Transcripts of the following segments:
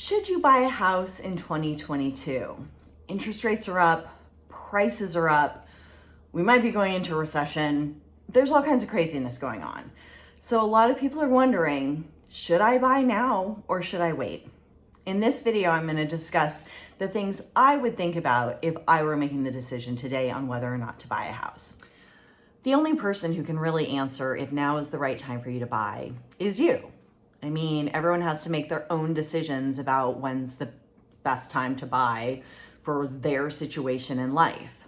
Should you buy a house in 2022? Interest rates are up, prices are up, we might be going into a recession. There's all kinds of craziness going on. So a lot of people are wondering, should I buy now or should I wait? In this video, I'm going to discuss the things I would think about if I were making the decision today on whether or not to buy a house. The only person who can really answer if now is the right time for you to buy is you. I mean, everyone has to make their own decisions about when's the best time to buy for their situation in life.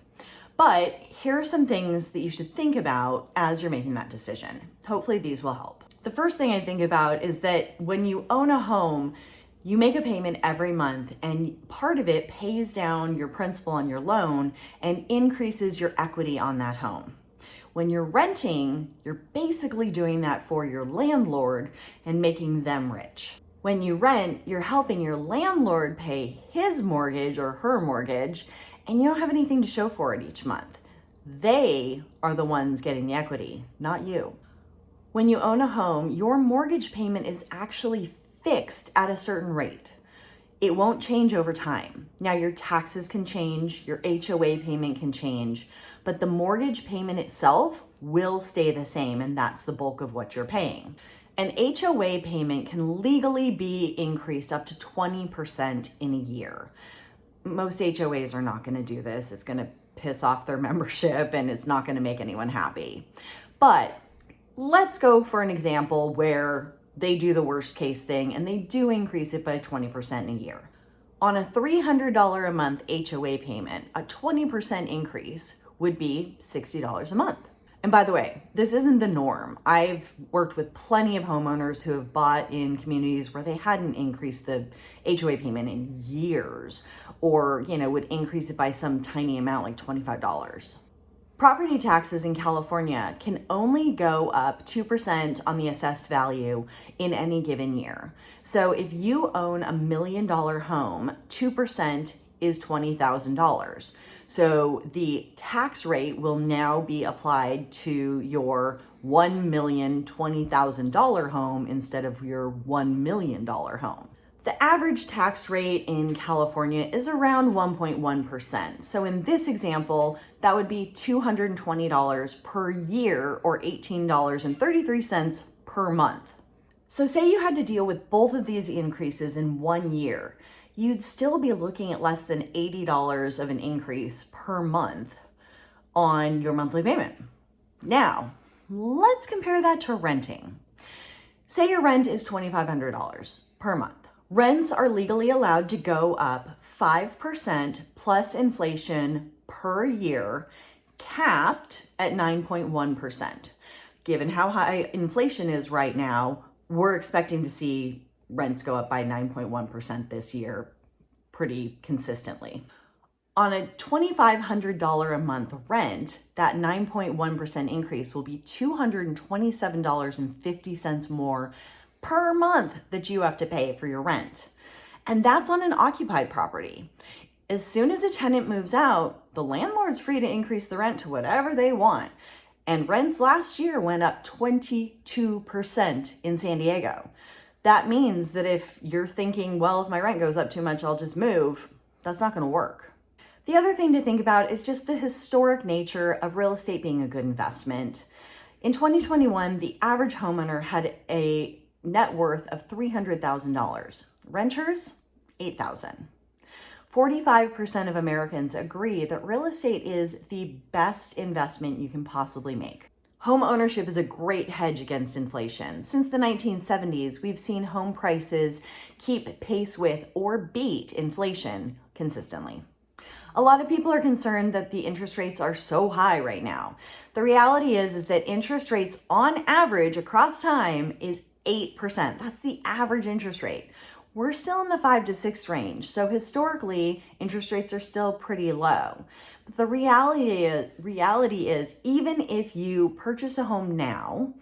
But here are some things that you should think about as you're making that decision. Hopefully these will help. The first thing I think about is that when you own a home, you make a payment every month and part of it pays down your principal on your loan and increases your equity on that home. When you're renting, you're basically doing that for your landlord and making them rich. When you rent, you're helping your landlord pay his mortgage or her mortgage, and you don't have anything to show for it each month. They are the ones getting the equity, not you. When you own a home, your mortgage payment is actually fixed at a certain rate. It won't change over time. Now your taxes can change, your HOA payment can change, but the mortgage payment itself will stay the same, and that's the bulk of what you're paying. An HOA payment can legally be increased up to 20% in a year. Most HOAs are not going to do this. It's going to piss off their membership and it's not going to make anyone happy. But let's go for an example where they do the worst case thing and they do increase it by 20% in a year. On a $300 a month HOA payment, a 20% increase would be $60 a month. And by the way, this isn't the norm. I've worked with plenty of homeowners who have bought in communities where they hadn't increased the HOA payment in years, or, would increase it by some tiny amount like $25. Property taxes in California can only go up 2% on the assessed value in any given year. So if you own $1 million home, 2% is $20,000. So the tax rate will now be applied to your $1,020,000 home instead of your $1 million home. The average tax rate in California is around 1.1%. So in this example, that would be $220 per year or $18.33 per month. So say you had to deal with both of these increases in 1 year, you'd still be looking at less than $80 of an increase per month on your monthly payment. Now, let's compare that to renting. Say your rent is $2,500 per month. Rents are legally allowed to go up 5% plus inflation per year, capped at 9.1%. Given how high inflation is right now, we're expecting to see rents go up by 9.1% this year pretty consistently. On a $2,500 a month rent, that 9.1% increase will be $227.50 more per month that you have to pay for your rent. And that's on an occupied property. As soon as a tenant moves out, the landlord's free to increase the rent to whatever they want. And rents last year went up 22% in San Diego. That means that if you're thinking, well, if my rent goes up too much, I'll just move, that's not going to work. The other thing to think about is just the historic nature of real estate being a good investment. In 2021, the average homeowner had a net worth of $300,000. Renters, $8,000. 45% of Americans agree that real estate is the best investment you can possibly make. Home ownership is a great hedge against inflation. Since the 1970s, we've seen home prices keep pace with or beat inflation consistently. A lot of people are concerned that the interest rates are so high right now. The reality is that interest rates on average across time is 8%. That's the average interest rate. We're still in the 5 to 6 range. So historically, interest rates are still pretty low. But the reality is even if you purchase a home now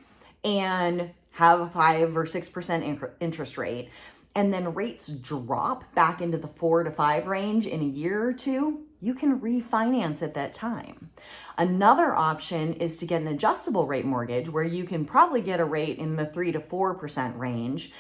and have a 5 or 6% interest rate, and then rates drop back into the 4 to 5 range in a year or two, you can refinance at that time. Another option is to get an adjustable rate mortgage where you can probably get a rate in the 3 to 4% range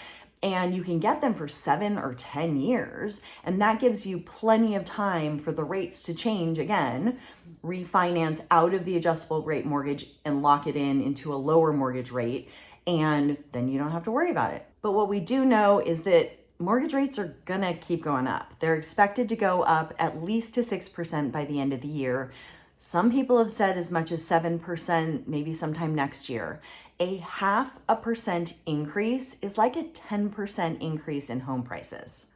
and you can get them for 7 or 10 years. And that gives you plenty of time for the rates to change again, refinance out of the adjustable rate mortgage and lock it in into a lower mortgage rate. And then you don't have to worry about it. But what we do know is that mortgage rates are gonna keep going up. They're expected to go up at least to 6% by the end of the year. Some people have said as much as 7%, maybe sometime next year. A 0.5% increase is like a 10% increase in home prices.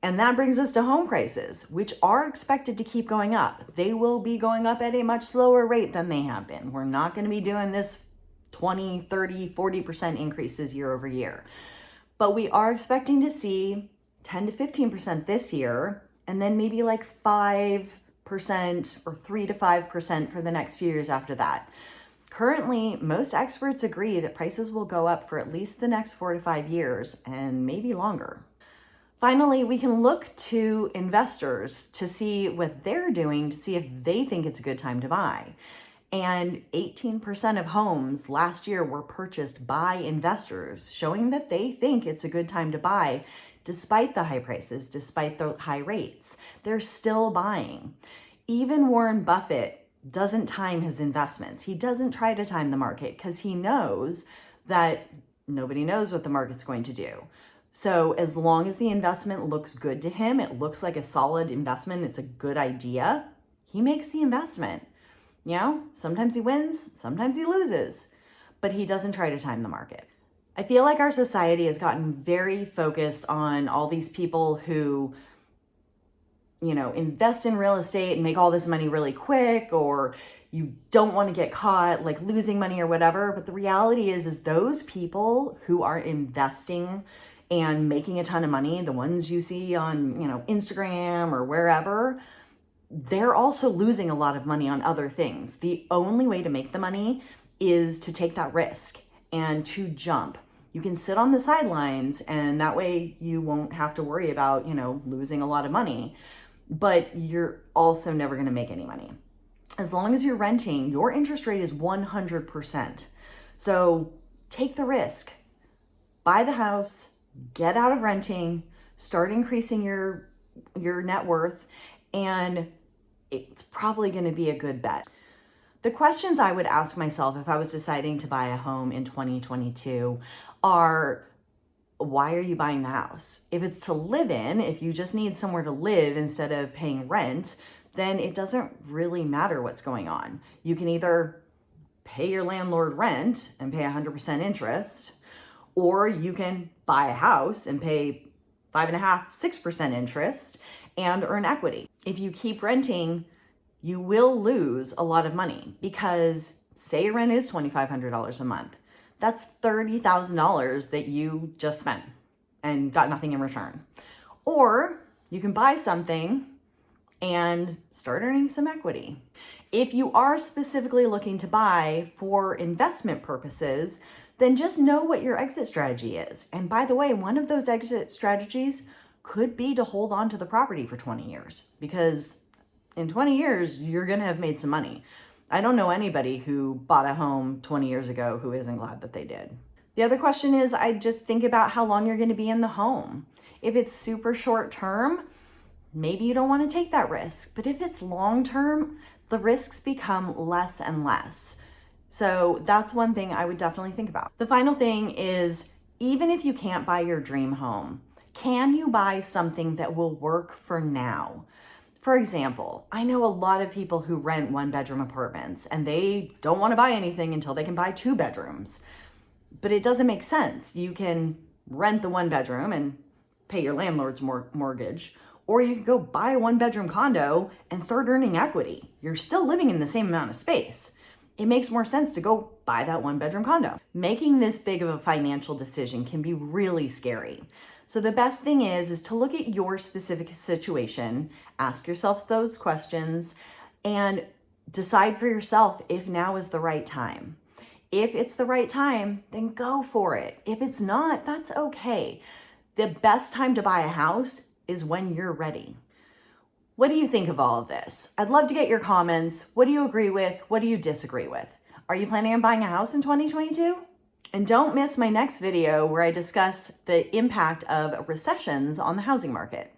And that brings us to home prices, which are expected to keep going up. They will be going up at a much slower rate than they have been. We're not going to be doing this 20, 30, 40% increases year over year. But we are expecting to see 10 to 15% this year, and then maybe like 5% or 3 to 5% for the next few years after that. Currently, most experts agree that prices will go up for at least the next 4 to 5 years and maybe longer. Finally, we can look to investors to see what they're doing to see if they think it's a good time to buy. And 18% of homes last year were purchased by investors, showing that they think it's a good time to buy despite the high prices, despite the high rates. They're still buying. Even Warren Buffett doesn't time his investments. He doesn't try to time the market because he knows that nobody knows what the market's going to do. So as long as the investment looks good to him, it looks like a solid investment, it's a good idea, he makes the investment. You know, sometimes he wins, sometimes he loses, but he doesn't try to time the market. I feel like our society has gotten very focused on all these people who, you know, invest in real estate and make all this money really quick, or you don't want to get caught like losing money or whatever. But the reality is those people who are investing and making a ton of money, the ones you see on, you know, Instagram or wherever, they're also losing a lot of money on other things. The only way to make the money is to take that risk and to jump. You can sit on the sidelines and that way you won't have to worry about, you know, losing a lot of money, but you're also never going to make any money. As long as you're renting, your interest rate is 100%. So take the risk, buy the house, get out of renting, start increasing your net worth, and it's probably going to be a good bet. The questions I would ask myself if I was deciding to buy a home in 2022 are, why are you buying the house? If it's to live in, if you just need somewhere to live instead of paying rent, then it doesn't really matter what's going on. You can either pay your landlord rent and pay 100% interest, or you can buy a house and pay 5.5%, 6% interest and earn equity. If you keep renting, you will lose a lot of money because say your rent is $2,500 a month. That's $30,000 that you just spent and got nothing in return. Or you can buy something and start earning some equity. If you are specifically looking to buy for investment purposes, then just know what your exit strategy is. And by the way, one of those exit strategies could be to hold on to the property for 20 years because in 20 years, you're going to have made some money. I don't know anybody who bought a home 20 years ago who isn't glad that they did. The other question is, I just think about how long you're going to be in the home. If it's super short term, maybe you don't want to take that risk. But if it's long term, the risks become less and less. So that's one thing I would definitely think about. The final thing is, even if you can't buy your dream home, can you buy something that will work for now? For example, I know a lot of people who rent 1-bedroom apartments and they don't want to buy anything until they can buy 2 bedrooms. But it doesn't make sense. You can rent the 1-bedroom and pay your landlord's mortgage, or you can go buy a 1-bedroom condo and start earning equity. You're still living in the same amount of space. It makes more sense to go buy that 1-bedroom condo. Making this big of a financial decision can be really scary. So the best thing is to look at your specific situation, ask yourself those questions, and decide for yourself if now is the right time. If it's the right time, then go for it. If it's not, that's okay. The best time to buy a house is when you're ready. What do you think of all of this? I'd love to get your comments. What do you agree with? What do you disagree with? Are you planning on buying a house in 2022? And don't miss my next video where I discuss the impact of recessions on the housing market.